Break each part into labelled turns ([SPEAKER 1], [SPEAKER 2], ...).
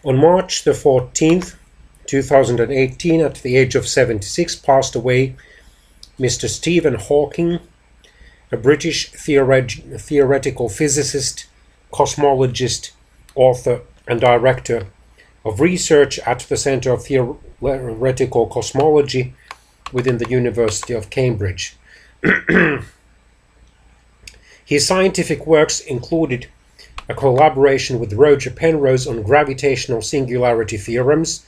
[SPEAKER 1] On March the 14th, 2018, at the age of 76, passed away Mr. Stephen Hawking, a British theoretical physicist, cosmologist, author, and director of research at the Centre of Theoretical Cosmology within the University of Cambridge. His scientific works included a collaboration with Roger Penrose on gravitational singularity theorems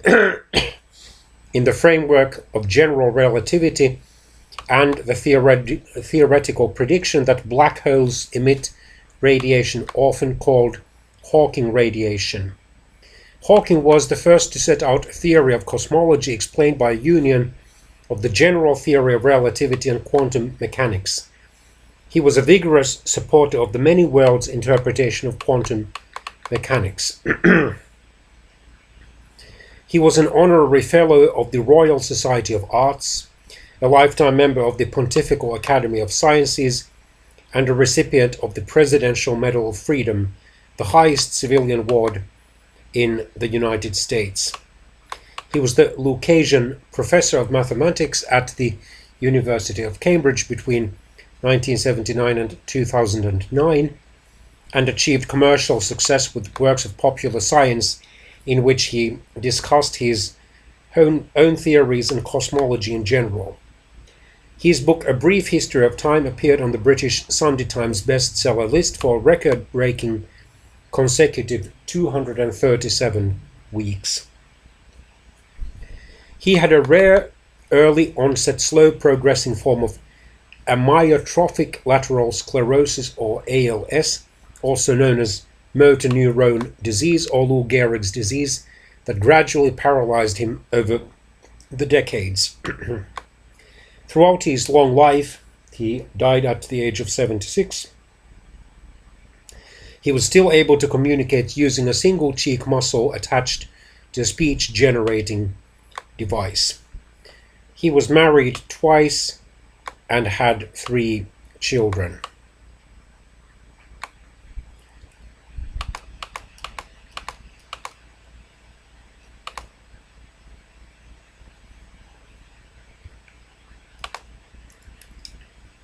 [SPEAKER 1] in the framework of general relativity and the theoretical prediction that black holes emit radiation often called Hawking radiation. Hawking was the first to set out a theory of cosmology explained by a union of the general theory of relativity and quantum mechanics. He was a vigorous supporter of the many worlds interpretation of quantum mechanics. He was an honorary fellow of the Royal Society of Arts, a lifetime member of the Pontifical Academy of Sciences, and a recipient of the Presidential Medal of Freedom, the highest civilian award in the United States. He was the Lucasian Professor of Mathematics at the University of Cambridge between 1979 and 2009, and achieved commercial success with works of popular science in which he discussed his own theories and cosmology in general. His book A Brief History of Time appeared on the British Sunday Times bestseller list for a record-breaking consecutive 237 weeks. He had a rare early-onset slow-progressing form of amyotrophic lateral sclerosis, or ALS, also known as motor neuron disease or Lou Gehrig's disease, that gradually paralyzed him over the decades. Throughout his long life, he died at the age of 76, he was still able to communicate using a single cheek muscle attached to a speech-generating device. He was married twice and had 3 children.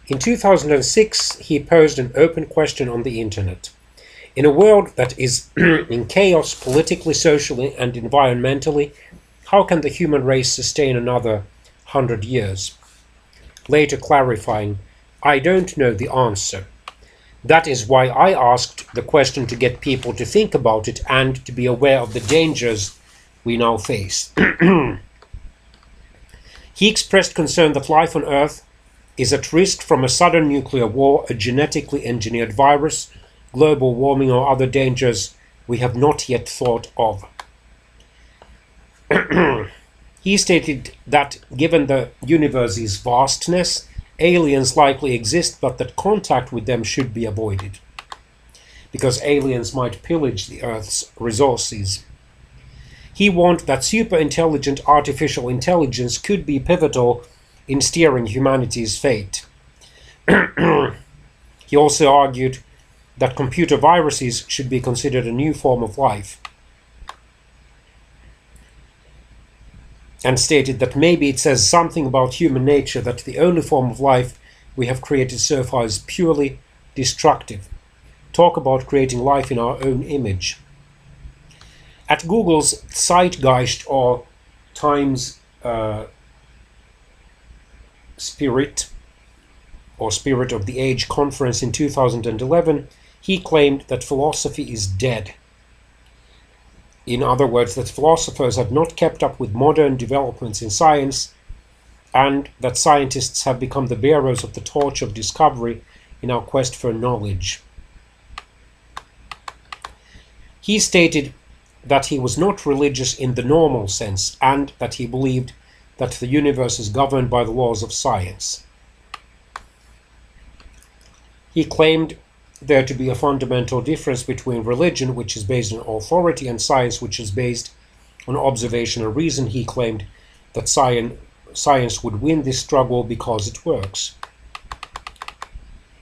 [SPEAKER 1] In 2006, he posed an open question on the internet. In a world that is in chaos politically, socially, and environmentally, how can the human race sustain another 100 years? Later clarifying, I don't know the answer. That is why I asked the question to get people to think about it and to be aware of the dangers we now face. He expressed concern that life on Earth is at risk from a sudden nuclear war, a genetically engineered virus, global warming, or other dangers we have not yet thought of. He stated that given the universe's vastness, aliens likely exist, but that contact with them should be avoided, because aliens might pillage the Earth's resources. He warned that super-intelligent artificial intelligence could be pivotal in steering humanity's fate. He also argued that computer viruses should be considered a new form of life, and stated that maybe it says something about human nature that the only form of life we have created so far is purely destructive. Talk about creating life in our own image. At Google's Zeitgeist, or Times Spirit of the Age conference in 2011, he claimed that philosophy is dead. In other words, that philosophers have not kept up with modern developments in science, and that scientists have become the bearers of the torch of discovery in our quest for knowledge. He stated that he was not religious in the normal sense, and that he believed that the universe is governed by the laws of science. He claimed there to be a fundamental difference between religion, which is based on authority, and science, which is based on observation and reason. He claimed that science would win this struggle because it works.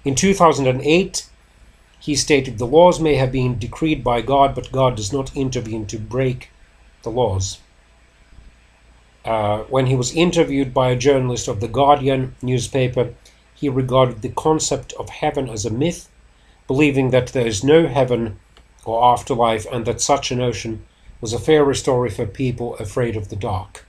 [SPEAKER 1] In 2008, He stated the laws may have been decreed by God, but God does not intervene to break the laws. When he was interviewed by a journalist of the Guardian newspaper, he regarded the concept of heaven as a myth, believing that there is no heaven or afterlife and that such a notion was a fairy story for people afraid of the dark.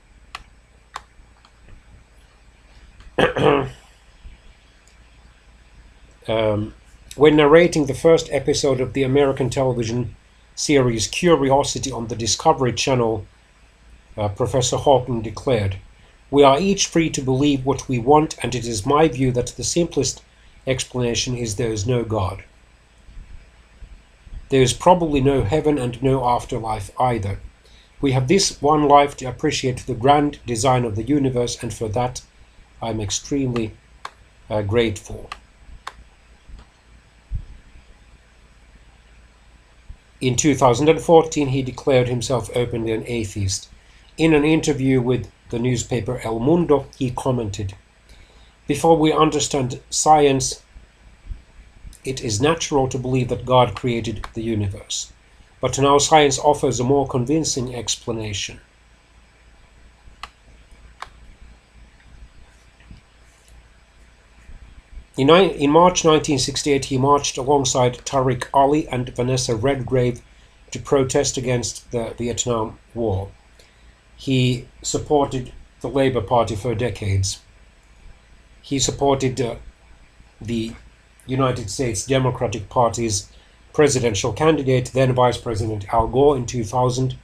[SPEAKER 1] When narrating the first episode of the American television series Curiosity on the Discovery Channel, Professor Hawking declared, "We are each free to believe what we want, and it is my view that the simplest explanation is there is no God. There is probably no heaven and no afterlife either. We have this one life to appreciate the grand design of the universe, and for that I'm extremely grateful." In 2014, he declared himself openly an atheist. In an interview with the newspaper El Mundo, he commented, "Before we understand science, it is natural to believe that God created the universe. But now science offers a more convincing explanation." In March 1968, he marched alongside Tariq Ali and Vanessa Redgrave to protest against the Vietnam War. He supported the Labour Party for decades. He supported the United States Democratic Party's presidential candidate, then Vice President Al Gore, in 2000.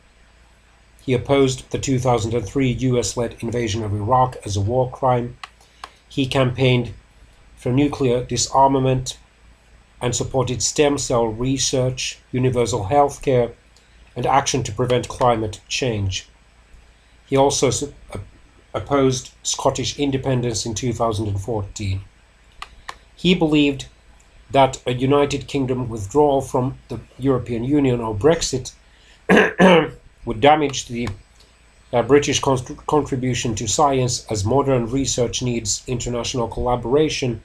[SPEAKER 1] He opposed the 2003 US-led invasion of Iraq as a war crime. He campaigned for nuclear disarmament and supported stem cell research, universal health care, and action to prevent climate change. He also opposed Scottish independence in 2014. He believed that a United Kingdom withdrawal from the European Union, or Brexit, would damage the British contribution to science, as modern research needs international collaboration,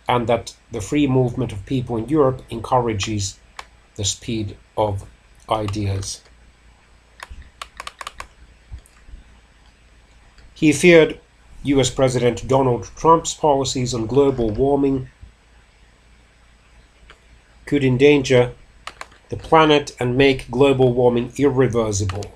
[SPEAKER 1] and that the free movement of people in Europe encourages the speed of ideas. He feared US President Donald Trump's policies on global warming could endanger the planet and make global warming irreversible.